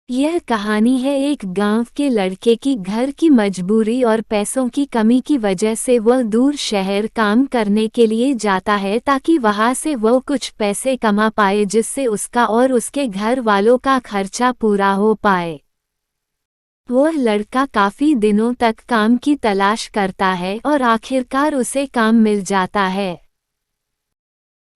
यह कहानी है एक गांव के लड़के की। घर की मजबूरी और पैसों की कमी की वजह से वह दूर शहर काम करने के लिए जाता है ताकि वहां से वह कुछ पैसे कमा पाए जिससे उसका और उसके घर वालों का खर्चा पूरा हो पाए। वह लड़का काफी दिनों तक काम की तलाश करता है और आखिरकार उसे काम मिल जाता है।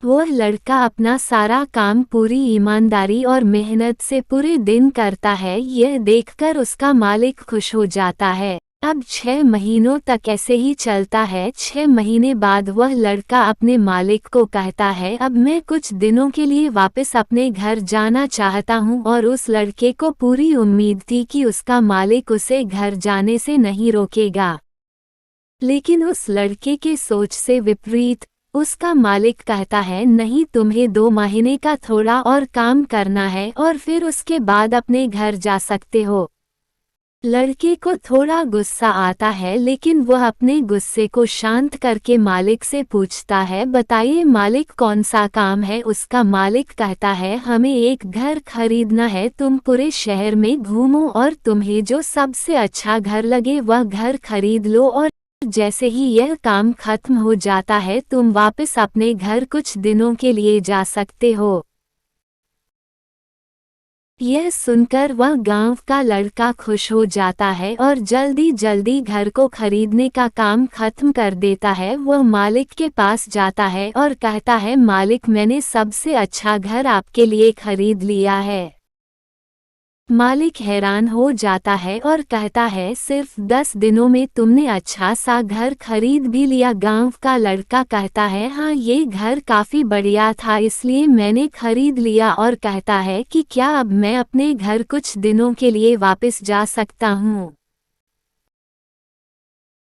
वह लड़का अपना सारा काम पूरी ईमानदारी और मेहनत से पूरे दिन करता है। यह देखकर उसका मालिक खुश हो जाता है। अब 6 महीनों तक ऐसे ही चलता है। 6 महीने बाद वह लड़का अपने मालिक को कहता है, अब मैं कुछ दिनों के लिए वापस अपने घर जाना चाहता हूँ। और उस लड़के को पूरी उम्मीद थी कि उसका मालिक उसे घर जाने से नहीं रोकेगा। लेकिन उस लड़के के सोच से विपरीत उसका मालिक कहता है, नहीं, तुम्हें 2 महीने का थोड़ा और काम करना है और फिर उसके बाद अपने घर जा सकते हो। लड़के को थोड़ा गुस्सा आता है लेकिन वह अपने गुस्से को शांत करके मालिक से पूछता है, बताइए मालिक, कौन सा काम है। उसका मालिक कहता है, हमें एक घर खरीदना है। तुम पूरे शहर में घूमो और तुम्हें जो सबसे अच्छा घर लगे वह घर खरीद लो और जैसे ही यह काम खत्म हो जाता है तुम वापस अपने घर कुछ दिनों के लिए जा सकते हो। यह सुनकर वह गांव का लड़का खुश हो जाता है और जल्दी जल्दी घर को खरीदने का काम खत्म कर देता है। वह मालिक के पास जाता है और कहता है, मालिक, मैंने सबसे अच्छा घर आपके लिए खरीद लिया है। मालिक हैरान हो जाता है और कहता है, सिर्फ 10 दिनों में तुमने अच्छा सा घर खरीद भी लिया। गांव का लड़का कहता है, हाँ, ये घर काफी बढ़िया था इसलिए मैंने खरीद लिया। और कहता है कि क्या अब मैं अपने घर कुछ दिनों के लिए वापस जा सकता हूँ।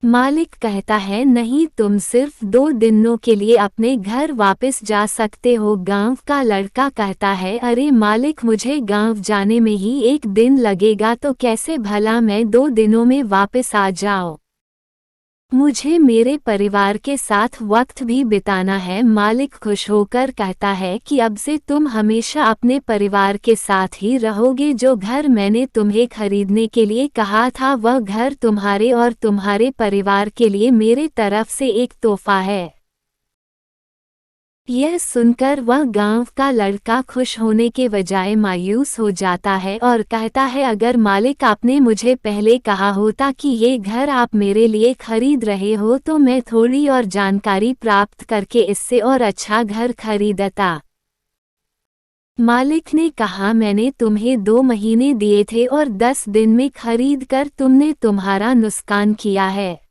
मालिक कहता है, नहीं, तुम सिर्फ 2 दिनों के लिए अपने घर वापस जा सकते हो। गांव का लड़का कहता है, अरे मालिक, मुझे गांव जाने में ही 1 दिन लगेगा तो कैसे भला मैं 2 दिनों में वापस आ जाऊं। मुझे मेरे परिवार के साथ वक्त भी बिताना है। मालिक खुश होकर कहता है कि अब से तुम हमेशा अपने परिवार के साथ ही रहोगे। जो घर मैंने तुम्हें खरीदने के लिए कहा था वह घर तुम्हारे और तुम्हारे परिवार के लिए मेरे तरफ से एक तोहफा है। यह सुनकर वह गांव का लड़का खुश होने के बजाय मायूस हो जाता है और कहता है, अगर मालिक आपने मुझे पहले कहा होता कि ये घर आप मेरे लिए खरीद रहे हो तो मैं थोड़ी और जानकारी प्राप्त करके इससे और अच्छा घर खरीदता। मालिक ने कहा, मैंने तुम्हें 2 महीने दिए थे और 10 दिन में खरीद कर तुमने तुम्हारा नुकसान किया है।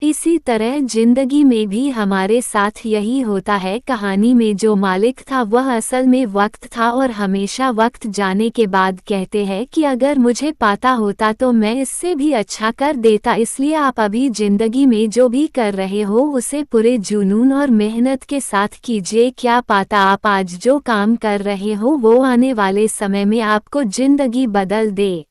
इसी तरह जिंदगी में भी हमारे साथ यही होता है। कहानी में जो मालिक था वह असल में वक्त था और हमेशा वक्त जाने के बाद कहते हैं कि अगर मुझे पता होता तो मैं इससे भी अच्छा कर देता। इसलिए आप अभी जिंदगी में जो भी कर रहे हो उसे पूरे जुनून और मेहनत के साथ कीजिए। क्या पता आप आज जो काम कर रहे हो वो आने वाले समय में आपको जिंदगी बदल दे।